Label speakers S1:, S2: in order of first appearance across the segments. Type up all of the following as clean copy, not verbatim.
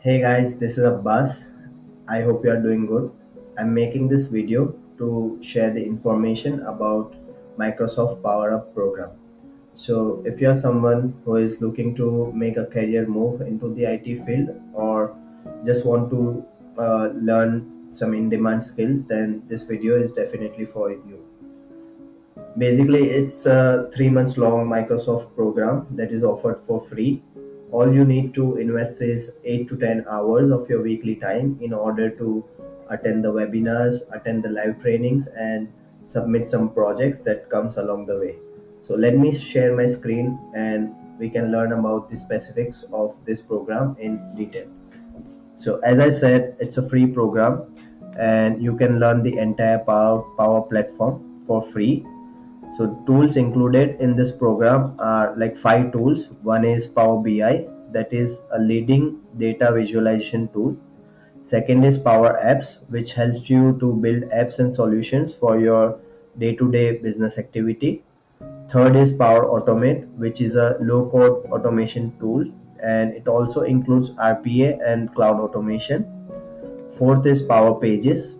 S1: Hey guys, this is Abbas. I hope you are doing good. I'm making this video to share the information about Microsoft Power Up program. So, if you're someone who is looking to make a career move into the IT field or just want to learn some in-demand skills, then this video is definitely for you. Basically, it's a 3 months long Microsoft program that is offered for free. All you need to invest is 8 to 10 hours of your weekly time in order to attend the webinars, attend the live trainings, and submit some projects that comes along the way. So let me share my screen and we can learn about the specifics of this program in detail. So as I said, it's a free program and you can learn the entire Power platform for free. So tools included in this program are like 5 tools. One is Power BI, that is a leading data visualization tool. Second is Power Apps, which helps you to build apps and solutions for your day-to-day business activity. Third is Power Automate, which is a low-code automation tool, and it also includes RPA and cloud automation. Fourth is Power Pages.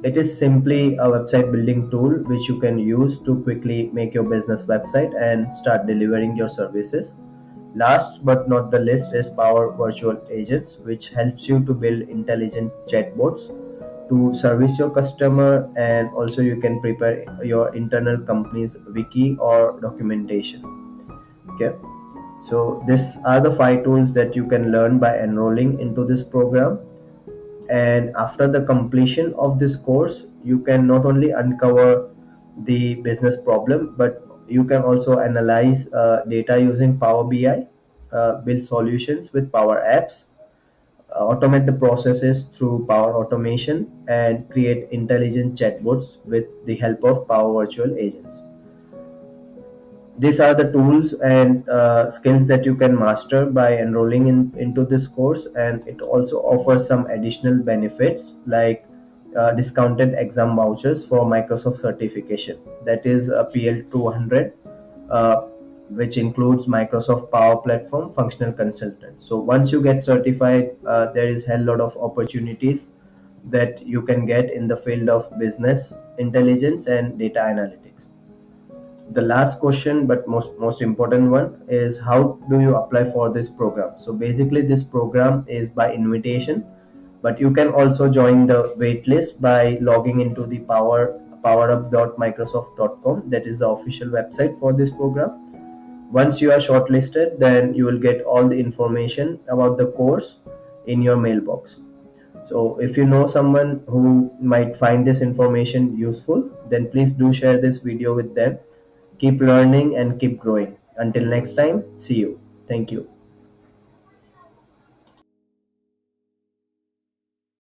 S1: It is simply a website building tool which you can use to quickly make your business website and start delivering your services. Last but not the least is Power Virtual Agents, which helps you to build intelligent chatbots to service your customer, and also you can prepare your internal company's wiki or documentation. Okay, so these are the 5 tools that you can learn by enrolling into this program. And after the completion of this course, you can not only uncover the business problem, but you can also analyze data using Power BI, build solutions with Power Apps, automate the processes through Power Automation, and create intelligent chatbots with the help of Power Virtual Agents. These are the tools and skills that you can master by enrolling into this course, and it also offers some additional benefits like discounted exam vouchers for Microsoft certification, that is a PL200, uh, which includes Microsoft Power Platform Functional Consultant. So once you get certified, there is a lot of opportunities that you can get in the field of business intelligence and data analytics. The last question, but most important one, is how do you apply for this program? So basically this program is by invitation, but you can also join the wait list by logging into the powerup.microsoft.com. That is the official website for this program. Once you are shortlisted, then you will get all the information about the course in your mailbox. So if you know someone who might find this information useful, then please do share this video with them. Keep learning and keep growing. Until next time, see you. Thank you.